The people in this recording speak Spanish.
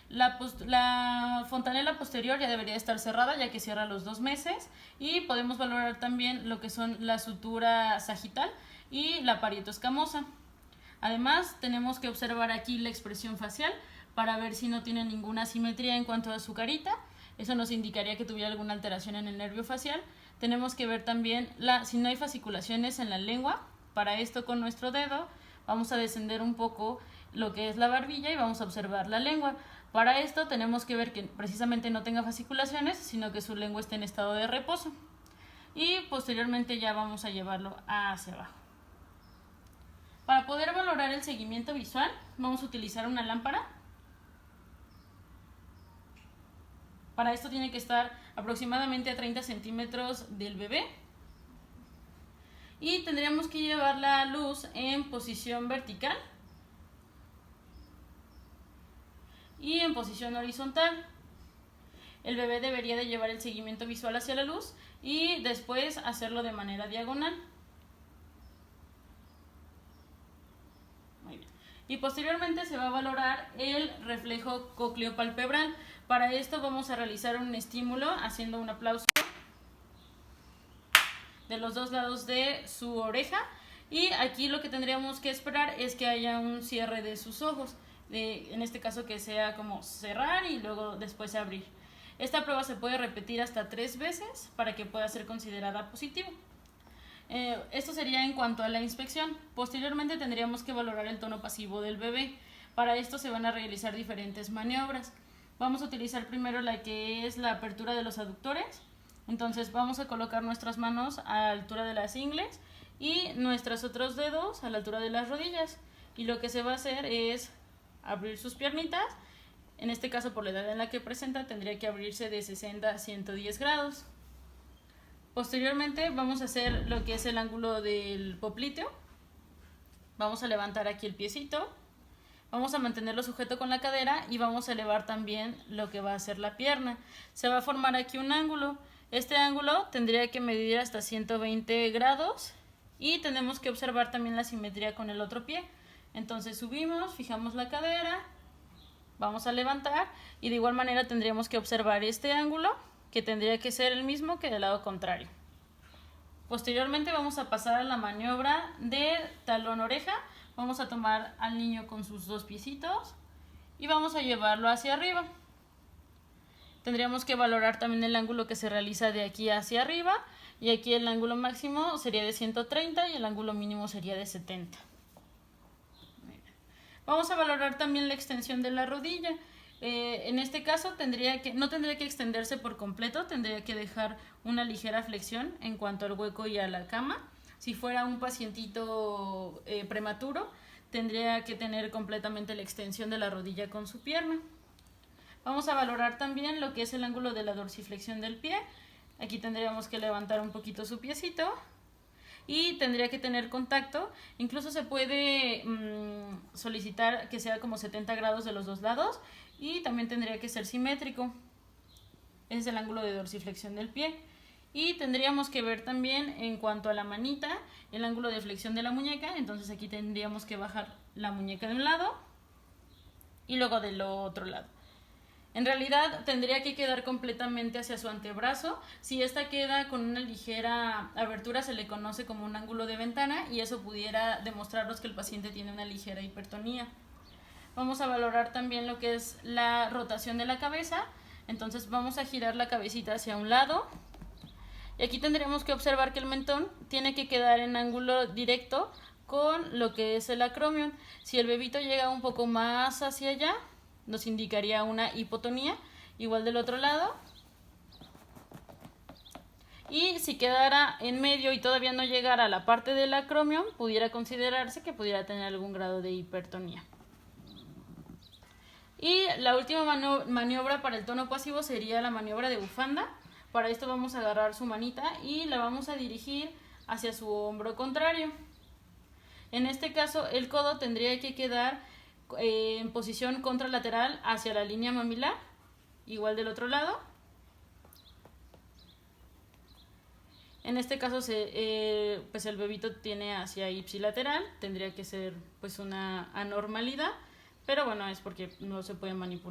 La fontanela posterior ya debería estar cerrada, ya que cierra los 2 meses, y podemos valorar también lo que son la sutura sagital y la parieto escamosa. Además, tenemos que observar aquí la expresión facial para ver si no tiene ninguna asimetría en cuanto a su carita. Eso nos indicaría que tuviera alguna alteración en el nervio facial. Tenemos que ver también si no hay fasciculaciones en la lengua. Para esto, con nuestro dedo vamos a descender un poco lo que es la barbilla y vamos a observar la lengua. Para esto tenemos que ver que precisamente no tenga fasciculaciones, sino que su lengua esté en estado de reposo. Y posteriormente ya vamos a llevarlo hacia abajo. Para poder valorar el seguimiento visual, vamos a utilizar una lámpara. Para esto tiene que estar aproximadamente a 30 centímetros del bebé. Y tendríamos que llevar la luz en posición vertical y en posición horizontal. El bebé debería de llevar el seguimiento visual hacia la luz y después hacerlo de manera diagonal. Muy bien. Y posteriormente se va a valorar el reflejo cócleo-palpebral. Para esto vamos a realizar un estímulo haciendo un aplauso de los 2 lados de su oreja, y aquí lo que tendríamos que esperar es que haya un cierre de sus ojos, en este caso que sea como cerrar y luego después abrir. Esta prueba se puede repetir hasta 3 veces para que pueda ser considerada positiva. Esto sería en cuanto a la inspección. Posteriormente tendríamos que valorar el tono pasivo del bebé. Para esto se van a realizar diferentes maniobras. Vamos a utilizar primero la que es la apertura de los aductores. Entonces vamos a colocar nuestras manos a la altura de las ingles y nuestros otros dedos a la altura de las rodillas. Y lo que se va a hacer es abrir sus piernitas. En este caso, por la edad en la que presenta, tendría que abrirse de 60 a 110 grados. Posteriormente vamos a hacer lo que es el ángulo del popliteo. Vamos a levantar aquí el piecito. Vamos a mantenerlo sujeto con la cadera y vamos a elevar también lo que va a ser la pierna. Se va a formar aquí un ángulo. Este ángulo tendría que medir hasta 120 grados y tenemos que observar también la simetría con el otro pie. Entonces subimos, fijamos la cadera, vamos a levantar y de igual manera tendríamos que observar este ángulo, que tendría que ser el mismo que del lado contrario. Posteriormente vamos a pasar a la maniobra de talón-oreja. Vamos a tomar al niño con sus 2 piecitos y vamos a llevarlo hacia arriba. Tendríamos que valorar también el ángulo que se realiza de aquí hacia arriba, y aquí el ángulo máximo sería de 130 y el ángulo mínimo sería de 70. Vamos a valorar también la extensión de la rodilla. En este caso no tendría que extenderse por completo, tendría que dejar una ligera flexión en cuanto al hueco y a la cama. Si fuera un pacientito prematuro, tendría que tener completamente la extensión de la rodilla con su pierna. Vamos a valorar también lo que es el ángulo de la dorsiflexión del pie. Aquí tendríamos que levantar un poquito su piecito y tendría que tener contacto. Incluso se puede solicitar que sea como 70 grados de los 2 lados y también tendría que ser simétrico. Ese es el ángulo de dorsiflexión del pie. Y tendríamos que ver también en cuanto a la manita el ángulo de flexión de la muñeca. Entonces aquí tendríamos que bajar la muñeca de un lado y luego del otro lado. En realidad tendría que quedar completamente hacia su antebrazo. Si esta queda con una ligera abertura se le conoce como un ángulo de ventana y eso pudiera demostrarnos que el paciente tiene una ligera hipertonía. Vamos a valorar también lo que es la rotación de la cabeza. Entonces vamos a girar la cabecita hacia un lado. Y aquí tendremos que observar que el mentón tiene que quedar en ángulo directo con lo que es el acromion. Si el bebito llega un poco más hacia allá, nos indicaría una hipotonía, igual del otro lado. Y si quedara en medio y todavía no llegara a la parte del acromion, pudiera considerarse que pudiera tener algún grado de hipertonía. Y la última maniobra para el tono pasivo sería la maniobra de bufanda. Para esto vamos a agarrar su manita y la vamos a dirigir hacia su hombro contrario. En este caso, el codo tendría que quedar en posición contralateral hacia la línea mamilar, igual del otro lado. En este caso, pues el bebito tiene hacia ipsilateral, tendría que ser pues una anormalidad. Pero bueno, es porque no se puede manipular